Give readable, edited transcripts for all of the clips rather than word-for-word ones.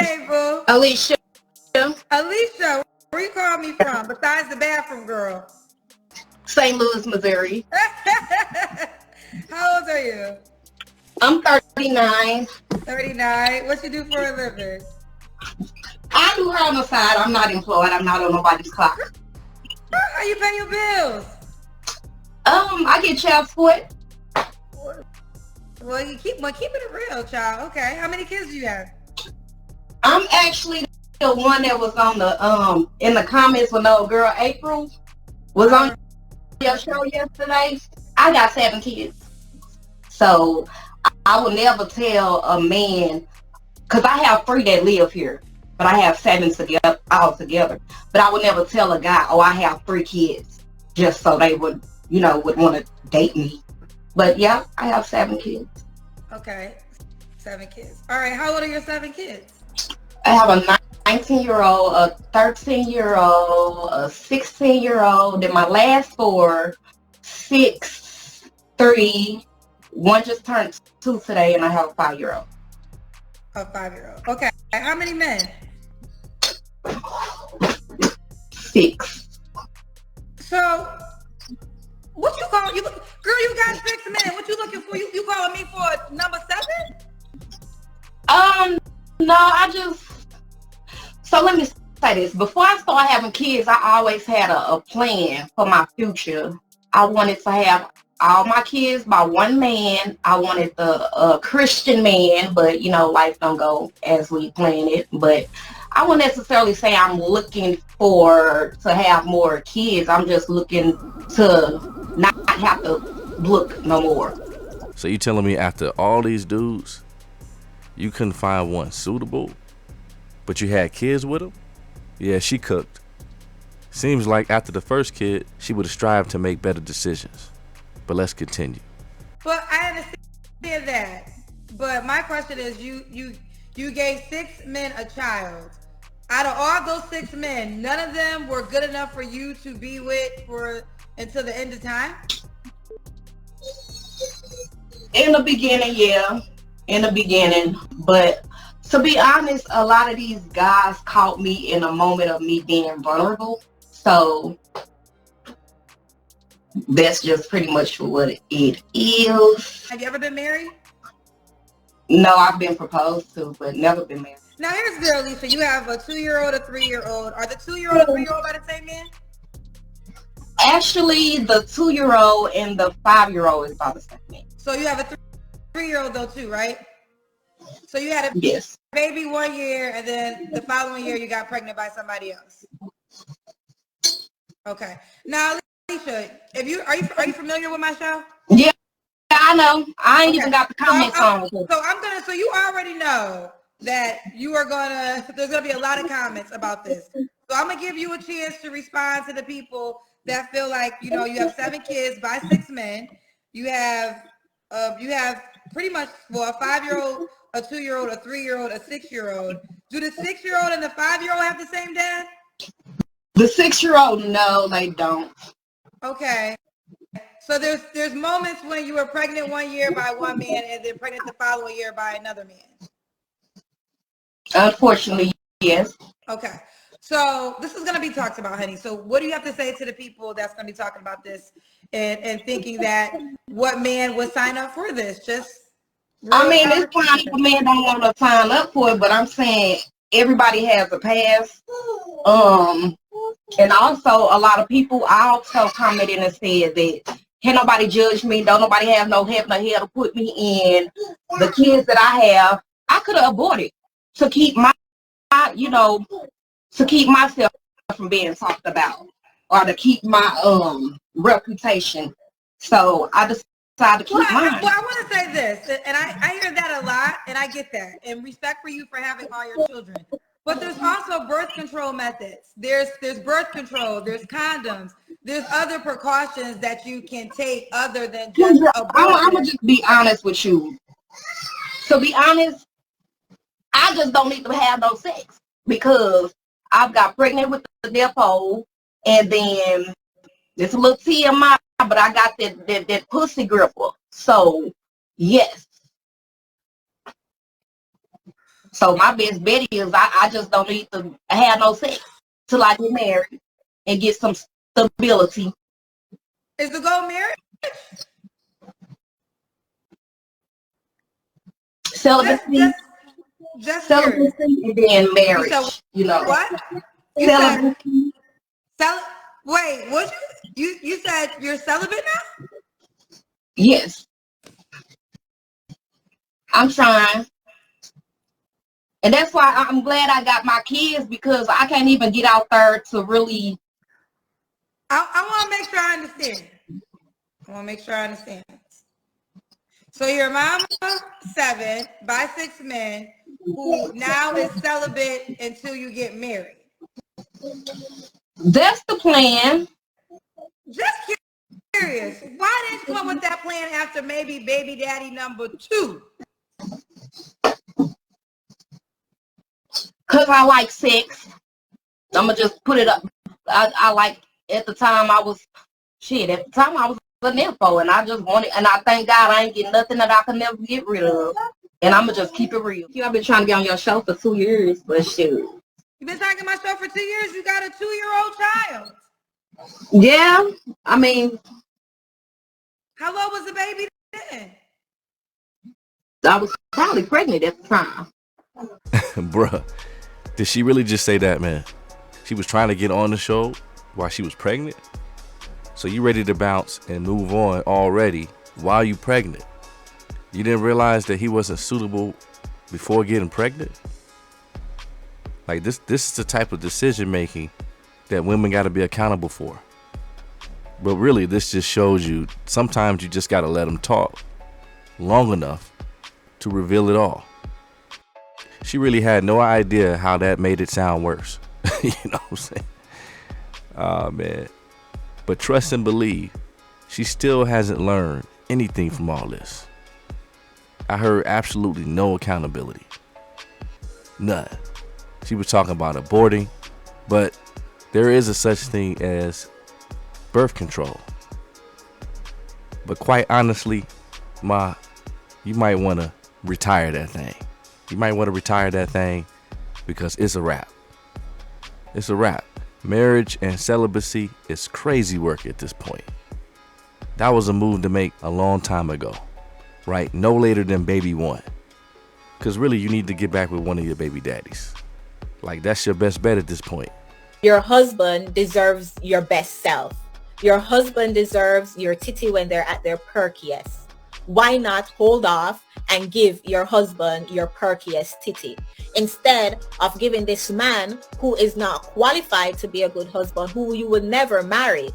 name, boo? Alicia. Alicia, where you call me from? Besides the bathroom girl. St. Louis, Missouri. How old are you? I'm 39. 39. What you do for a living? I do her on the side. I'm not employed. I'm not on nobody's clock. How you pay your bills? I get child support. Well, keeping it real, child. Okay. How many kids do you have? I'm actually the one that was on the in the comments when the old girl April was on your show yesterday. I got 7 kids. So I would never tell a man, because I have 3 that live here, but I have 7 together altogether. But I would never tell a guy, oh, I have 3 kids, just so they would want to date me. But yeah, I have 7 kids. Okay, 7 kids. All right, how old are your 7 kids? I have a 19-year-old, a 13-year-old, a 16-year-old, then my last 4, 6, 3, one just turned 2 today, and I have a 5-year-old. A 5-year-old. Okay. How many men? 6. So, what you call you? Girl, you got 6 men. What you looking for? You calling me for number 7? No, so let me say this. Before I started having kids, I always had a plan for my future. I wanted to have all my kids by one man. I wanted the Christian man, but life don't go as we planned it. But I wouldn't necessarily say I'm looking to have more kids. I'm just looking to not have to look no more. So you telling me after all these dudes, you couldn't find one suitable, but you had kids with them? Yeah, she cooked. Seems like after the first kid, she would have strived to make better decisions. But let's continue. But I understand that. But my question is, you gave 6 men a child. Out of all those 6 men, none of them were good enough for you to be with until the end of time? In the beginning, yeah. In the beginning. But to be honest, a lot of these guys caught me in a moment of me being vulnerable. So that's just pretty much what it is. Have you ever been married? No, I've been proposed to, but never been married. Now here's the deal, Lisa. You have a 2-year-old, a 3-year-old. Are the 2-year-old and 3-year-old by the same man? Actually, the 2-year-old and the 5-year-old is about the same man. So you have a 3-year-old though too, right? So you had a yes. baby 1 year, and then the following year you got pregnant by somebody else. Okay. Now, Alicia, are you familiar with my show? Yeah, I know. I ain't even got the comments on. So you already know that there's gonna be a lot of comments about this. So I'm gonna give you a chance to respond to the people that feel like you have 7 kids by 6 men. You have pretty much a 5-year-old, a 2-year-old, a 3-year-old, a 6-year-old. Do the 6-year-old and the 5-year-old have the same dad? The 6-year-old, no, they don't. Okay. So there's moments when you were pregnant 1 year by one man and then pregnant the following year by another man. Unfortunately, yes. Okay. So this is going to be talked about, honey. So what do you have to say to the people that's going to be talking about this and thinking that what man would sign up for this? It's fine if a man don't want to sign up for it, but I'm saying everybody has a past. And also a lot of people also commented and said that can't nobody judge me, don't nobody have no heaven or hell to put me in. The kids that I have, I could have aborted to keep myself from being talked about or to keep my reputation. So I decided to keep mine. Well, I want to say this, and I hear that a lot, and I get that, and respect for you for having all your children. But there's also birth control methods. There's birth control. There's condoms. There's other precautions that you can take other than just abortion. I'm gonna just be honest with you. To be honest, I just don't need to have no sex because I've got pregnant with the depot, and then it's a little TMI, but I got that pussy gripper. So yes. So my best bet is I just don't need to have no sex till I get married and get some stability. Is the goal marriage? Celibacy. Just Celibacy and then marriage. You know what? Celibacy. Wait, what you said you're celibate now? Yes. I'm trying. And that's why I'm glad I got my kids, because I can't even get out there to really. I want to make sure I understand. So your mama 7 by 6 men who now is celibate until you get married. That's the plan. Just curious, why didn't you come up with that plan after maybe baby daddy number 2? Because I like sex. I'm going to just put it up. I like, at the time I was a nympho, and I just wanted, and I thank God I ain't getting nothing that I can never get rid of. And I'm going to just keep it real. I've been trying to get on your show for 2 years, but shoot. You've been talking my show for 2 years. You got a 2-year-old child. Yeah, I mean. How old was the baby then? I was probably pregnant at the time. Bruh, did she really just say that, man? She was trying to get on the show while she was pregnant? So you ready to bounce and move on already while you pregnant? You didn't realize that he wasn't suitable before getting pregnant? Like this is the type of decision making that women got to be accountable for. But really, this just shows you sometimes you just got to let them talk long enough to reveal it all. She really had no idea how that made it sound worse. You know what I'm saying? Oh, man. But trust and believe, she still hasn't learned anything from all this. I heard absolutely no accountability. None. She was talking about aborting, but there is a such thing as birth control. But quite honestly, Ma, you might want to retire that thing. You might want to retire that thing because it's a wrap. It's a wrap. Marriage and celibacy is crazy work at this point. That was a move to make a long time ago, right? No later than baby 1. Because really, you need to get back with one of your baby daddies. Like, that's your best bet at this point. Your husband deserves your best self. Your husband deserves your titty when they're at their perkiest. Why not hold off and give your husband your perkiest titty instead of giving this man who is not qualified to be a good husband, who you would never marry?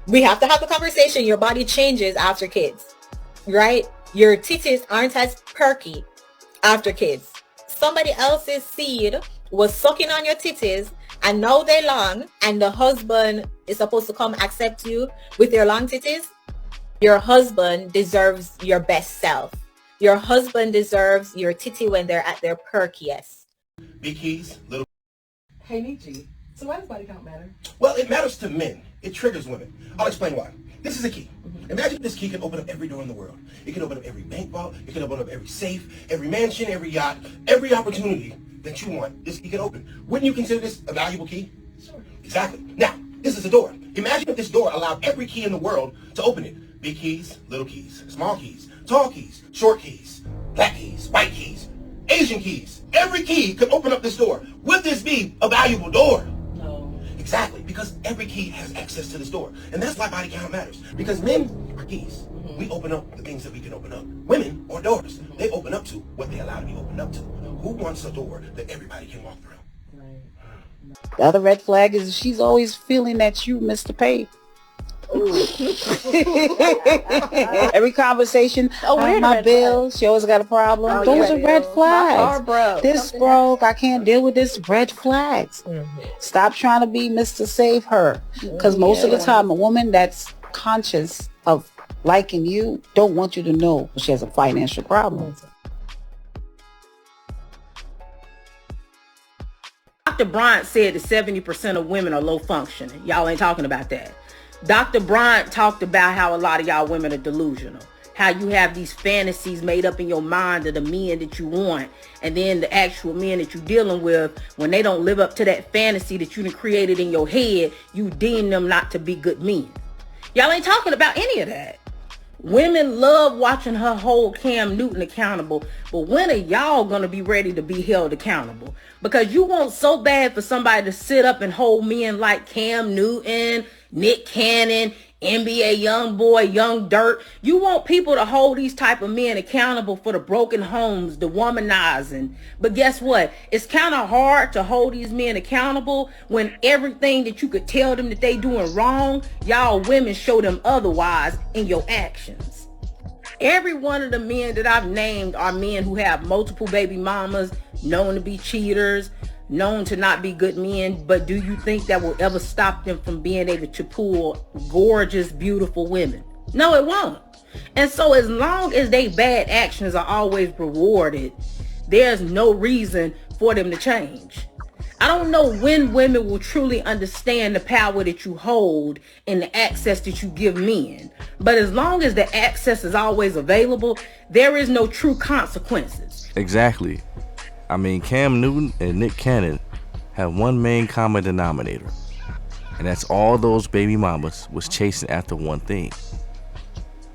We have to have the conversation. Your body changes after kids, right? Your titties aren't as perky after kids. Somebody else's seed was sucking on your titties and all day long, and the husband is supposed to come accept you with your long titties. Your husband deserves your best self. Your husband deserves your titty when they're at their perkiest. Big keys, little. Hey, Nietzsche. So why does body count matter? Well, it matters to men. It triggers women. I'll explain why. This is a key. Imagine this key can open up every door in the world. It can open up every bank vault. It can open up every safe, every mansion, every yacht, every opportunity that you want. This key can open. Wouldn't you consider this a valuable key? Sure. Exactly. Now, this is a door. Imagine if this door allowed every key in the world to open it. Big keys, little keys, small keys, tall keys, short keys, black keys, white keys, Asian keys. Every key could open up this door. Would this be a valuable door? No. Exactly, because every key has access to this door. And that's why body count matters. Because men are keys. We open up the things that we can open up. Women are doors. They open up to what they allow to be opened up to. Who wants a door that everybody can walk through? Right. The other red flag is she's always feeling that you missed the pay. Every conversation, my bills, she always got a problem. Those are red flags. This broke, I can't deal with this. Red flags. Stop trying to be Mr. Save Her. Because most of the time, a woman that's conscious of liking you don't want you to know she has a financial problem. Dr. Bryant said that 70% of women are low functioning. Y'all ain't talking about that. Dr. Bryant talked about how a lot of y'all women are delusional. how you have these fantasies made up in your mind of the men that you want, and then the actual men that you're dealing with, when they don't live up to that fantasy that you done created in your head, you deem them not to be good men. Y'all ain't talking about any of that. Women love watching her hold Cam Newton accountable, but when are y'all gonna be ready to be held accountable? Because you want so bad for somebody to sit up and hold men like Cam Newton, Nick Cannon, NBA Young Boy, Young Dirt. You want people to hold these type of men accountable for the broken homes, the womanizing. But guess what? It's kind of hard to hold these men accountable when everything that you could tell them that they doing wrong, y'all women show them otherwise in your actions. Every one of the men that I've named are men who have multiple baby mamas, known to be cheaters, known to not be good men. But do you think that will ever stop them from being able to pull gorgeous, beautiful women? No, it won't. And so as long as they bad actions are always rewarded, there's no reason for them to change. I don't know when women will truly understand the power that you hold and the access that you give men. But as long as the access is always available, there is no true consequences. Exactly. I mean, Cam Newton and Nick Cannon have one main common denominator, and that's all those baby mamas was chasing after one thing: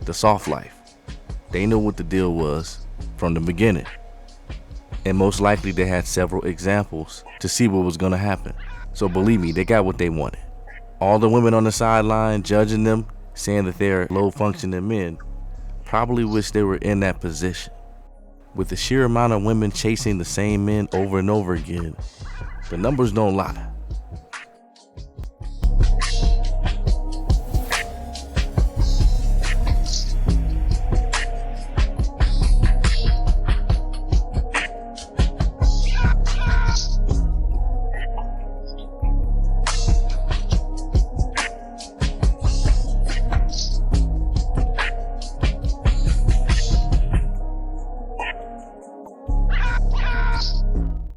the soft life. They knew what the deal was from the beginning, and most likely they had several examples to see what was gonna happen. So believe me, they got what they wanted. All the women on the sideline judging them, saying that they're low functioning men, probably wish they were in that position. With the sheer amount of women chasing the same men over and over again, the numbers don't lie.